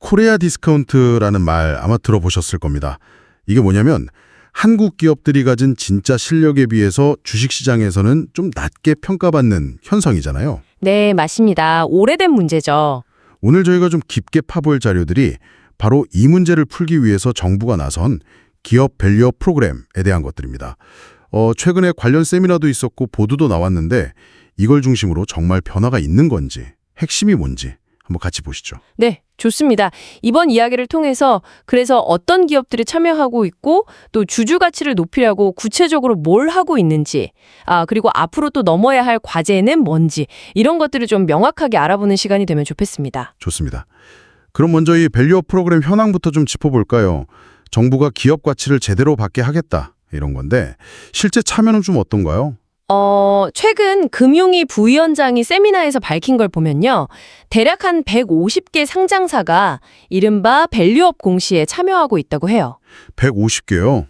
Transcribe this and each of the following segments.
코리아 디스카운트라는 말 아마 들어보셨을 겁니다. 이게 뭐냐면 한국 기업들이 가진 진짜 실력에 비해서 주식시장에서는 좀 낮게 평가받는 현상이잖아요. 네, 맞습니다. 오래된 문제죠. 오늘 저희가 좀 깊게 파볼 자료들이 바로 이 문제를 풀기 위해서 정부가 나선 기업 밸류업 프로그램에 대한 것들입니다. 최근에 관련 세미나도 있었고 보도도 나왔는데 이걸 중심으로 정말 변화가 있는 건지, 핵심이 뭔지 한번 같이 보시죠. 네, 좋습니다. 이번 이야기를 통해서 그래서 어떤 기업들이 참여하고 있고 또 주주 가치를 높이려고 구체적으로 뭘 하고 있는지, 그리고 앞으로 또 넘어야 할 과제는 뭔지 이런 것들을 좀 명확하게 알아보는 시간이 되면 좋겠습니다. 좋습니다. 그럼 먼저 이 밸류업 프로그램 현황부터 좀 짚어볼까요? 정부가 기업 가치를 제대로 받게 하겠다 이런 건데 실제 참여는 좀 어떤가요? 최근 금융위 부위원장이 세미나에서 밝힌 걸 보면요. 대략 한 150개 상장사가 이른바 밸류업 공시에 참여하고 있다고 해요. 150개요?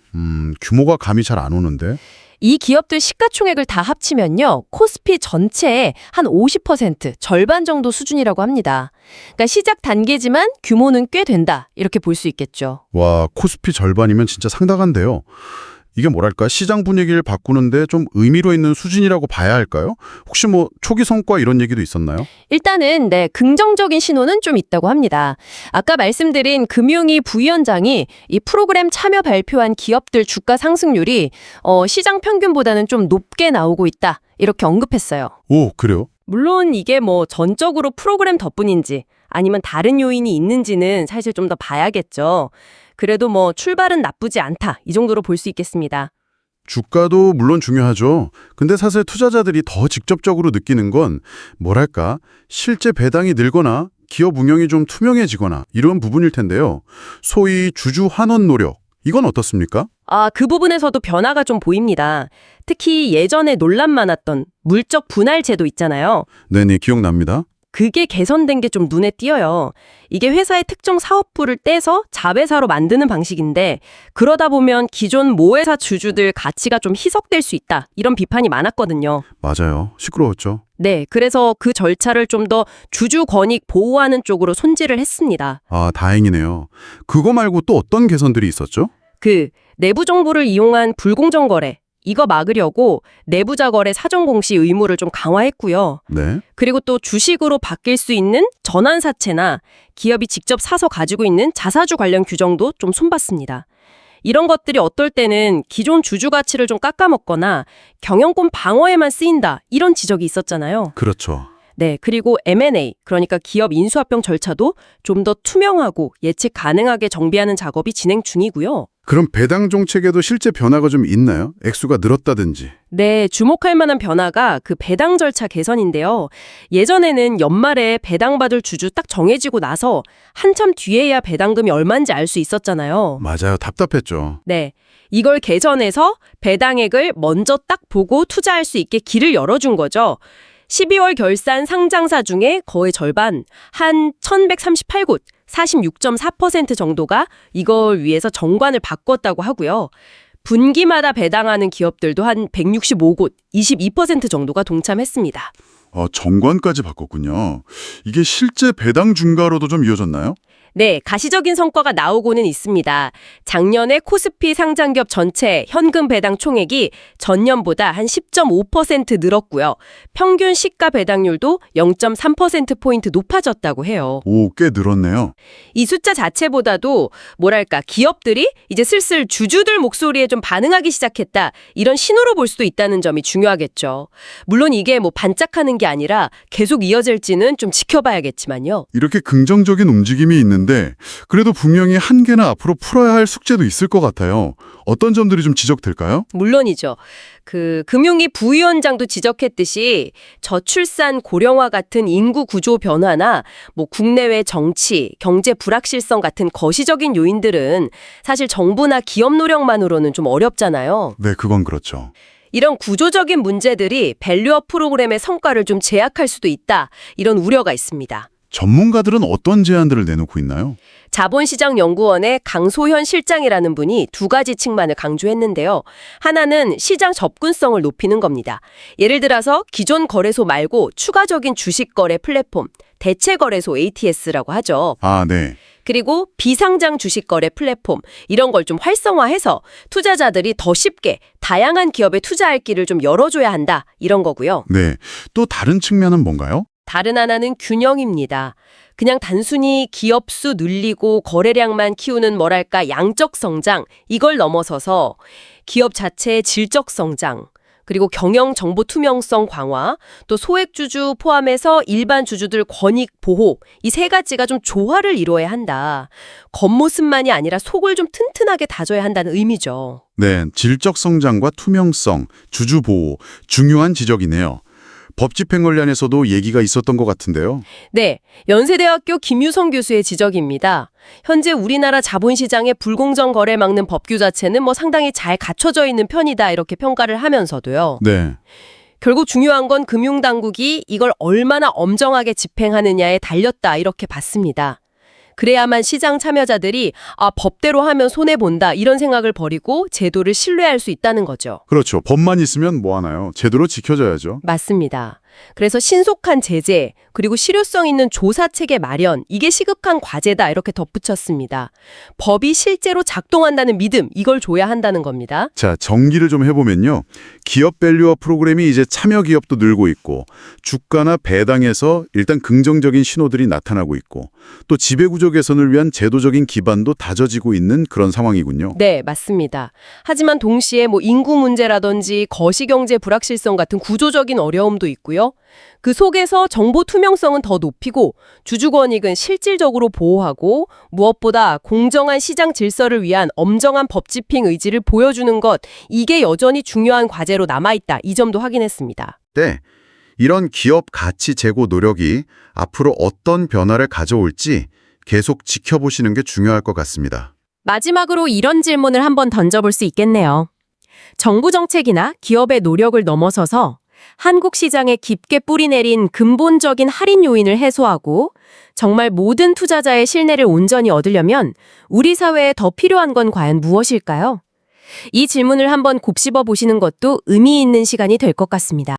규모가 감이 잘 안 오는데. 이 기업들 시가총액을 다 합치면요. 코스피 전체의 한 50%, 절반 정도 수준이라고 합니다. 그러니까 시작 단계지만 규모는 꽤 된다. 이렇게 볼 수 있겠죠. 와, 코스피 절반이면 진짜 상당한데요. 이게 뭐랄까 시장 분위기를 바꾸는데 좀 의미로 있는 수준이라고 봐야 할까요? 혹시 뭐 초기 성과 이런 얘기도 있었나요? 일단은 긍정적인 신호는 좀 있다고 합니다. 아까 말씀드린 금융위 부위원장이 이 프로그램 참여 발표한 기업들 주가 상승률이 시장 평균보다는 좀 높게 나오고 있다. 이렇게 언급했어요. 오, 그래요? 물론 이게 뭐 전적으로 프로그램 덕분인지 아니면 다른 요인이 있는지는 사실 좀 더 봐야겠죠. 그래도 뭐 출발은 나쁘지 않다. 이 정도로 볼 수 있겠습니다. 주가도 물론 중요하죠. 근데 사실 투자자들이 더 직접적으로 느끼는 건 뭐랄까 실제 배당이 늘거나 기업 운영이 좀 투명해지거나 이런 부분일 텐데요. 소위 주주 환원 노력, 이건 어떻습니까? 그 부분에서도 변화가 좀 보입니다. 특히 예전에 논란 많았던 물적 분할 제도 있잖아요. 네네, 기억납니다. 그게 개선된 게 좀 눈에 띄어요. 이게 회사의 특정 사업부를 떼서 자회사로 만드는 방식인데 그러다 보면 기존 모회사 주주들 가치가 좀 희석될 수 있다. 이런 비판이 많았거든요. 맞아요. 시끄러웠죠. 네, 그래서 그 절차를 좀 더 주주 권익 보호하는 쪽으로 손질을 했습니다. 아, 다행이네요. 그거 말고 또 어떤 개선들이 있었죠? 내부 정보를 이용한 불공정 거래, 이거 막으려고 내부자 거래 사전 공시 의무를 좀 강화했고요. 네. 그리고 또 주식으로 바뀔 수 있는 전환사채나 기업이 직접 사서 가지고 있는 자사주 관련 규정도 좀 손봤습니다. 이런 것들이 어떨 때는 기존 주주 가치를 좀 깎아먹거나 경영권 방어에만 쓰인다 이런 지적이 있었잖아요. 그렇죠. 네, 그리고 M&A, 그러니까 기업 인수합병 절차도 좀 더 투명하고 예측 가능하게 정비하는 작업이 진행 중이고요. 그럼 배당 정책에도 실제 변화가 좀 있나요? 액수가 늘었다든지. 네, 주목할 만한 변화가 그 배당 절차 개선인데요. 예전에는 연말에 배당받을 주주 딱 정해지고 나서 한참 뒤에야 배당금이 얼마인지 알 수 있었잖아요. 맞아요. 답답했죠. 네, 이걸 개선해서 배당액을 먼저 딱 보고 투자할 수 있게 길을 열어준 거죠. 12월 결산 상장사 중에 거의 절반, 한 1138곳, 46.4% 정도가 이걸 위해서 정관을 바꿨다고 하고요. 분기마다 배당하는 기업들도 한 165곳, 22% 정도가 동참했습니다. 정관까지 바꿨군요. 이게 실제 배당 증가로도 좀 이어졌나요? 네, 가시적인 성과가 나오고는 있습니다. 작년에 코스피 상장기업 전체 현금 배당 총액이 전년보다 한 10.5% 늘었고요. 평균 시가 배당률도 0.3%포인트 높아졌다고 해요. 오, 꽤 늘었네요. 이 숫자 자체보다도 뭐랄까 기업들이 이제 슬슬 주주들 목소리에 좀 반응하기 시작했다. 이런 신호로 볼 수도 있다는 점이 중요하겠죠. 물론 이게 뭐 반짝하는 게 아니라 계속 이어질지는 좀 지켜봐야겠지만요. 이렇게 긍정적인 움직임이 있는데 그래도 분명히 한계나 앞으로 풀어야 할 숙제도 있을 것 같아요. 어떤 점들이 좀 지적될까요? 물론이죠. 금융위 부위원장도 지적했듯이 저출산 고령화 같은 인구 구조 변화나 뭐 국내외 정치, 경제 불확실성 같은 거시적인 요인들은 사실 정부나 기업 노력만으로는 좀 어렵잖아요. 네, 그건 그렇죠. 이런 구조적인 문제들이 밸류업 프로그램의 성과를 좀 제약할 수도 있다. 이런 우려가 있습니다. 전문가들은 어떤 제안들을 내놓고 있나요? 자본시장연구원의 강소현 실장이라는 분이 두 가지 측면을 강조했는데요. 하나는 시장 접근성을 높이는 겁니다. 예를 들어서 기존 거래소 말고 추가적인 주식 거래 플랫폼, 대체 거래소 ATS라고 하죠. 아, 네. 그리고 비상장 주식거래 플랫폼 이런 걸 좀 활성화해서 투자자들이 더 쉽게 다양한 기업에 투자할 길을 좀 열어줘야 한다 이런 거고요. 네. 또 다른 측면은 뭔가요? 다른 하나는 균형입니다. 그냥 단순히 기업 수 늘리고 거래량만 키우는 뭐랄까 양적 성장 이걸 넘어서서 기업 자체의 질적 성장 그리고 경영 정보 투명성 강화, 또 소액주주 포함해서 일반 주주들 권익 보호 이 세 가지가 좀 조화를 이루어야 한다. 겉모습만이 아니라 속을 좀 튼튼하게 다져야 한다는 의미죠. 네, 질적 성장과 투명성, 주주 보호, 중요한 지적이네요. 법 집행 관련해서도 얘기가 있었던 것 같은데요. 네, 연세대학교 김유성 교수의 지적입니다. 현재 우리나라 자본시장의 불공정 거래 막는 법규 자체는 상당히 잘 갖춰져 있는 편이다 이렇게 평가를 하면서도요. 네. 결국 중요한 건 금융당국이 이걸 얼마나 엄정하게 집행하느냐에 달렸다 이렇게 봤습니다. 그래야만 시장 참여자들이 법대로 하면 손해본다 이런 생각을 버리고 제도를 신뢰할 수 있다는 거죠. 그렇죠. 법만 있으면 뭐 하나요? 제대로 지켜져야죠. 맞습니다. 그래서 신속한 제재, 그리고 실효성 있는 조사체계 마련, 이게 시급한 과제다 이렇게 덧붙였습니다. 법이 실제로 작동한다는 믿음, 이걸 줘야 한다는 겁니다. 자, 정리를 좀 해보면요. 기업 밸류업 프로그램이 이제 참여 기업도 늘고 있고 주가나 배당에서 일단 긍정적인 신호들이 나타나고 있고 또 지배구조 개선을 위한 제도적인 기반도 다져지고 있는 그런 상황이군요. 네, 맞습니다. 하지만 동시에 인구 문제라든지 거시경제 불확실성 같은 구조적인 어려움도 있고요. 그 속에서 정보 투명성은 더 높이고 주주권익은 실질적으로 보호하고 무엇보다 공정한 시장 질서를 위한 엄정한 법 집행 의지를 보여주는 것, 이게 여전히 중요한 과제로 남아있다. 이 점도 확인했습니다. 네. 이런 기업 가치 제고 노력이 앞으로 어떤 변화를 가져올지 계속 지켜보시는 게 중요할 것 같습니다. 마지막으로 이런 질문을 한번 던져볼 수 있겠네요. 정부 정책이나 기업의 노력을 넘어서서 한국 시장에 깊게 뿌리내린 근본적인 할인 요인을 해소하고 정말 모든 투자자의 신뢰를 온전히 얻으려면 우리 사회에 더 필요한 건 과연 무엇일까요? 이 질문을 한번 곱씹어 보시는 것도 의미 있는 시간이 될 것 같습니다.